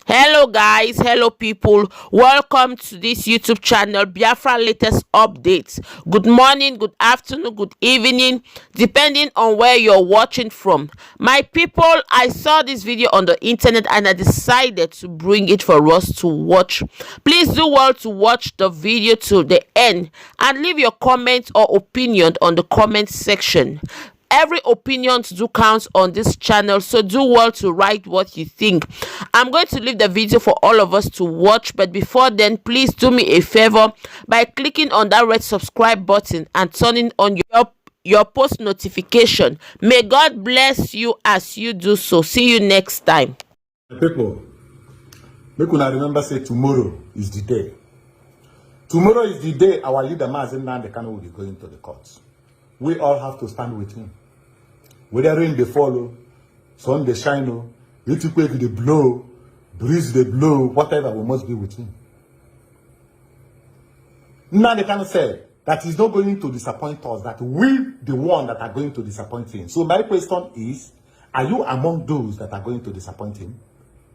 Hello guys, hello people, welcome to this YouTube channel Biafra latest updates. Good morning, good afternoon, good evening, depending on where you're watching from. My people, I saw this video on the internet and I decided to bring it for us to watch. Please do well to watch the video to the end and leave your comment or opinion on the comment section. Every opinion do counts on this channel, so do well to write what you think. I'm going to leave the video for all of us to watch, but before then, please do me a favor by clicking on that red subscribe button and turning on your post notification. May God bless you as you do so. See you next time. People, make una remember say tomorrow is the day. Tomorrow is the day our leader Mazen Nnamdi Kanu will be going to the courts. We all have to stand with him. Whether rain they follow, sun they shine, earthquake they blow, breeze they blow, whatever, we must be with him. Nnamdi Kanu said that he's not going to disappoint us, that we the one that are going to disappoint him. So my question is, are you among those that are going to disappoint him?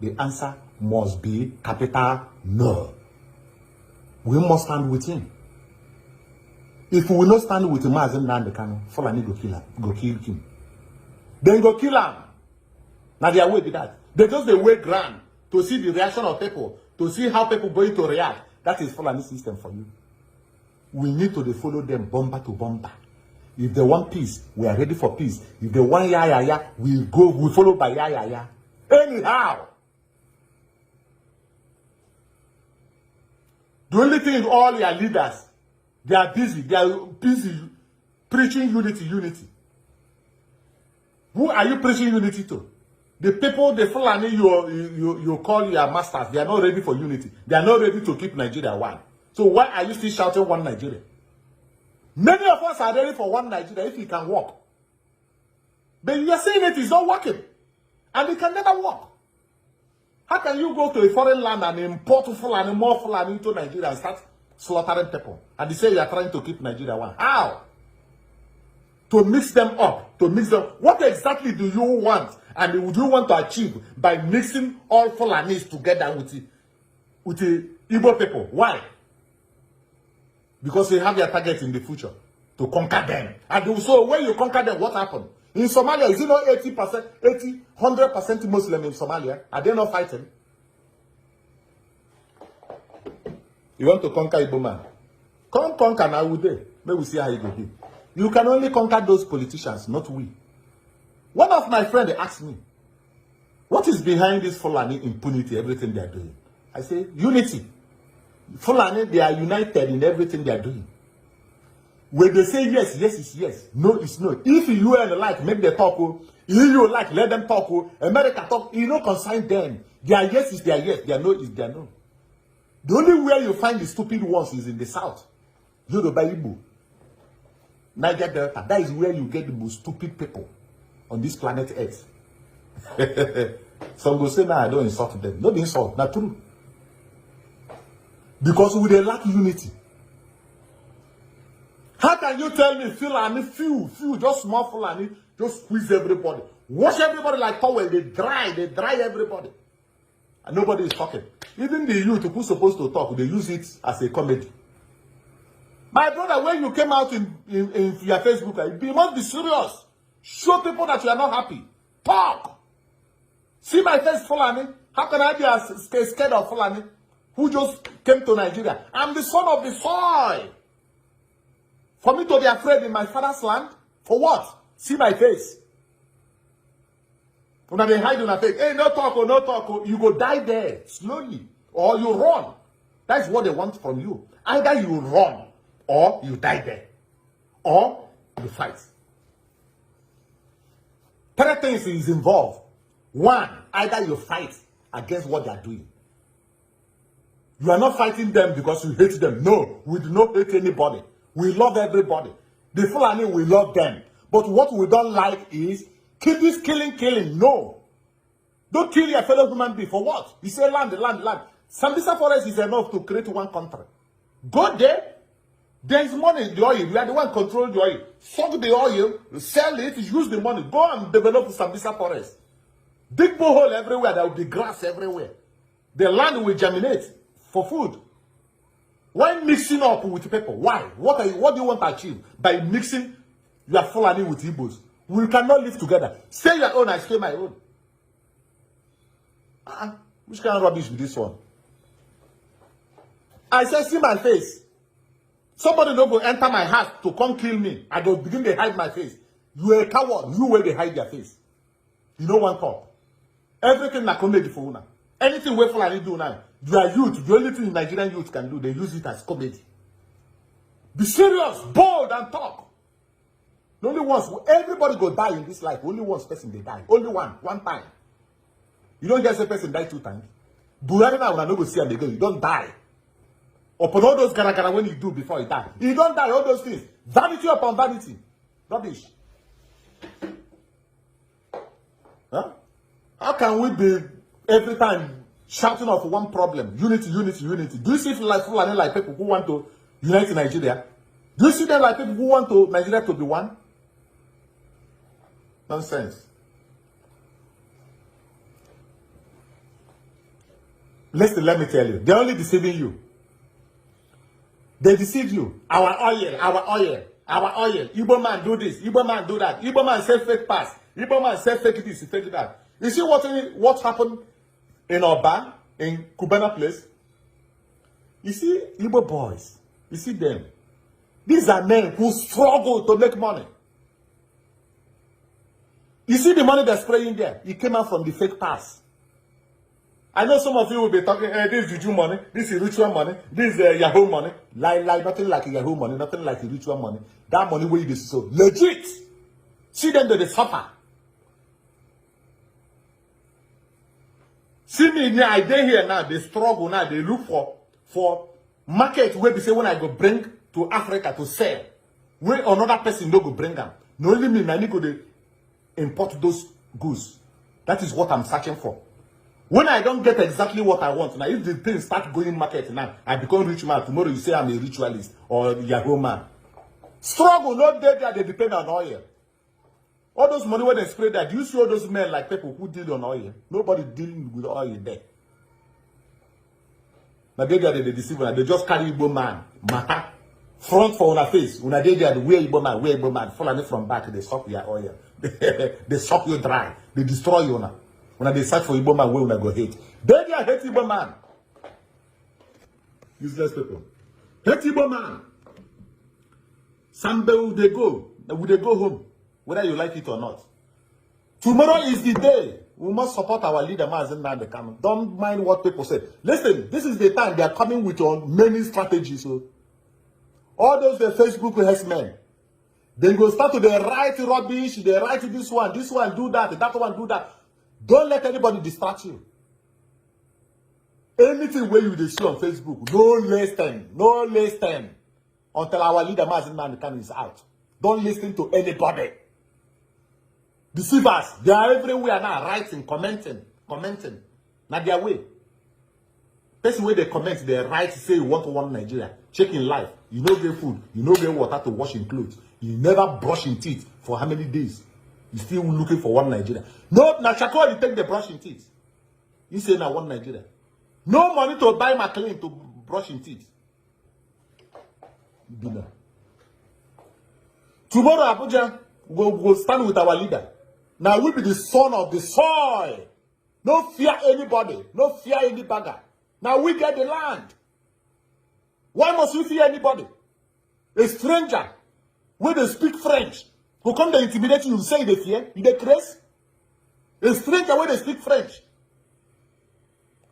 The answer must be capital no. We must stand with him. If we will not stand with Mazen Nnamdi Kanu, Fulani go kill him. Then go kill him. Now their way be that. They just they wait grand to see the reaction of people, to see how people going to react. That is Fulani system for you. We need to follow them bomber to bomber. If they want peace, we are ready for peace. If they want ya, we follow by ya. Anyhow. The only thing is all your leaders, they are busy preaching unity. Who are you preaching unity to? The people, the Fulani you call your masters, they are not ready for unity. They are not ready to keep Nigeria one. So why are you still shouting one Nigeria? Many of us are ready for one Nigeria if it can work. But you are saying it is not working. And it can never work. How can you go to a foreign land and import Fulani, more Fulani into Nigeria and start slaughtering people? And they say you are trying to keep Nigeria one. How? To mix them up, to mix them. What exactly do you want? And would you want to achieve by mixing all Fulanis together with the Igbo people? Why? Because they have their target in the future to conquer them. And so when you conquer them, what happened? In Somalia, is it not 100% Muslim in Somalia? Are they not fighting? You want to conquer Igbo man? Come conquer now with them. Maybe we see how it will be. You can only conquer those politicians, not we. One of my friends asked me, what is behind this Fulani impunity, everything they are doing? I say, unity. Fulani, they are united in everything they are doing. When they say yes, yes is yes. No, it's no. If you and like, make them talk. If you like, let them talk. America talk. You don't consign them. Their yes is their yes. Their no is their no. The only way you find the stupid ones is in the south. Yoruba Igbo, Niger Delta. That is where you get the most stupid people on this planet Earth. Some will say, nah, I don't insult them. Not insult, not true. Because we they lack unity. How can you tell me Fulani, few, just small Fulani, just squeeze everybody, wash everybody like towel, they dry everybody, and nobody is talking. Even the youth who's supposed to talk, they use it as a comedy. My brother, when you came out in your Facebook, you must be serious. Show people that you are not happy. Talk. See my face, Fulani. How can I be scared of Fulani who just came to Nigeria? I'm the son of the soil. For me to be afraid in my father's land? For what? See my face. When they hide in my face, hey, no talk, no talk. You go die there slowly. Or you run. That's what they want from you. Either you run or you die there. Or you fight. Three things is involved. One, either you fight against what they are doing. You are not fighting them because you hate them. No, we do not hate anybody. We love everybody. The Fulani, we love them. But what we don't like is keep this killing. No. Don't kill your fellow human being. For what? You say land. Sambisa Forest is enough to create one country. Go there. There is money in the oil. We are the one control the oil. Suck the oil, sell it, use the money. Go and develop Sambisa Forest. Dig borehole everywhere. There will be grass everywhere. The land will germinate for food. Why mixing up with people? Why? What do you want to achieve by mixing your Fulani with Igbos? We cannot live together. Stay your own, I stay my own. Which kind of rubbish is this one? I said, see my face. Somebody don't go enter my house to come kill me. I go begin to hide my face. You are a coward. You where they hide their face. You know one talk. Everything na comedy for una. Anything we Fulani do now, you are youth. The only thing Nigerian youth can do, they use it as comedy. Be serious, bold, and talk. Only once, everybody go die in this life. Only one person they die. Only one time. You don't just say person die 2 times. Buhari now, when I no go see him again, you don't die. Upon all those gara when you do before you die. You don't die, all those things. Vanity upon vanity. Rubbish. Huh? How can we be every time shouting of one problem? Unity, unity, unity. Do you see Fulani like people who want to unite Nigeria? Do you see them like people who want to Nigeria to be one? Nonsense. Listen, let me tell you. They're only deceiving you. They deceive you. Our oil. Igbo man do this. Igbo man do that. Igbo man say fake pass. Igbo man say fake this, fake that. You see what happened in Oba, in Cubana place? You see Igbo boys. You see them. These are men who struggle to make money. You see the money they're spraying there? It came out from the fake pass. I know some of you will be talking, this is Juju money, this is ritual money, this is Yahoo money. Lie, nothing like Yahoo money, nothing like ritual money. That money where you so legit. See them that they suffer. See me now, I dey here now, they struggle now, they look for market where they say when I go bring to Africa to sell, where another person no go bring them. No only me, I need to import those goods. That is what I'm searching for. When I don't get exactly what I want, now if the thing start going market now, I become rich man. Tomorrow you say I'm a ritualist or Yahoo man. Struggle, not there, they depend on oil. All those money when they spray that, do you see all those men like people who deal on oil? Nobody dealing with oil there. Now they deceive and they just carry Igbo man. Mata. Front for una face. Una they there, where Igbo man. Follow from back, they suck your oil. They suck you dry. They destroy you now. When they search for Igbo man, where una go hate. They hate Igbo man. Useless people. Hate Igbo man. Someday will they go home, whether you like it or not. Tomorrow is the day. We must support our leader, Mazen Nandekano. Don't mind what people say. Listen, this is the time they are coming with many strategies. So all those Facebook men, they go start to write rubbish, they write this one do that one do that. Don't let anybody distract you. Anything where you see on Facebook, no listen until our leader Mazen Nandekano is out. Don't listen to anybody. Deceivers, they are everywhere now, writing, commenting. Now their way. Person where they comment, they write, say you want to one Nigeria. Check in life. You no get food. You no get water to wash in clothes. You never brush in teeth for how many days? You still looking for one Nigeria. No, now Shakwa, you take the brush in teeth. You say now one Nigeria. No money to buy McLean to brush in teeth. Dinner. Tomorrow, Abuja, we'll stand with our leader. Now we be the son of the soil. No fear anybody. No fear any bagger. Now we get the land. Why must we fear anybody? A stranger, when they speak French, who come to intimidate you, you say they fear? You they crazy? A stranger, when they speak French.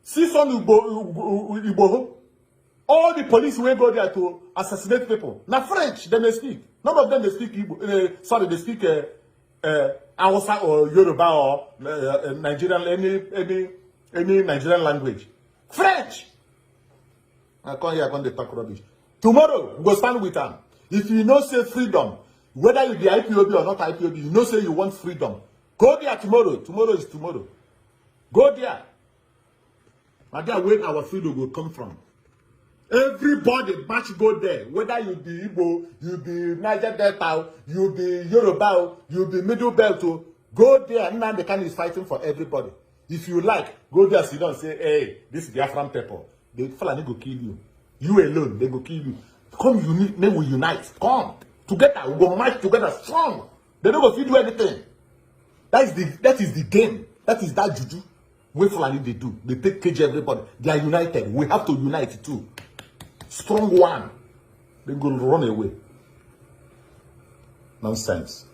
See some Igbo. All the police will go there to assassinate people. Now French, then they speak. None of them they speak Igbo. They speak Hausa or Yoruba or Nigerian, any Nigerian language. French. I come here, I come to talk rubbish. Tomorrow, we go stand with them. If you know say freedom, whether you be IPOB or not IPOB, you know say you want freedom. Go there tomorrow. Tomorrow is tomorrow. Go there. And there where our freedom will come from. Everybody match go there. Whether you be Igbo, you be Niger Delta, you be Yoruba, you be Middle Belt, go there. Nnamdi Kanu is fighting for everybody. If you like, go there, sit down, say, hey, this is Biafran pepper. The Fulani go kill you. You alone, they go kill you. Come, then we unite. Come together. We go march together strong. They don't go feed you anything. That is the game. That is that juju. What Fulani they do. They take cage everybody. They are united. We have to unite too. Strong one. They go run away. Nonsense.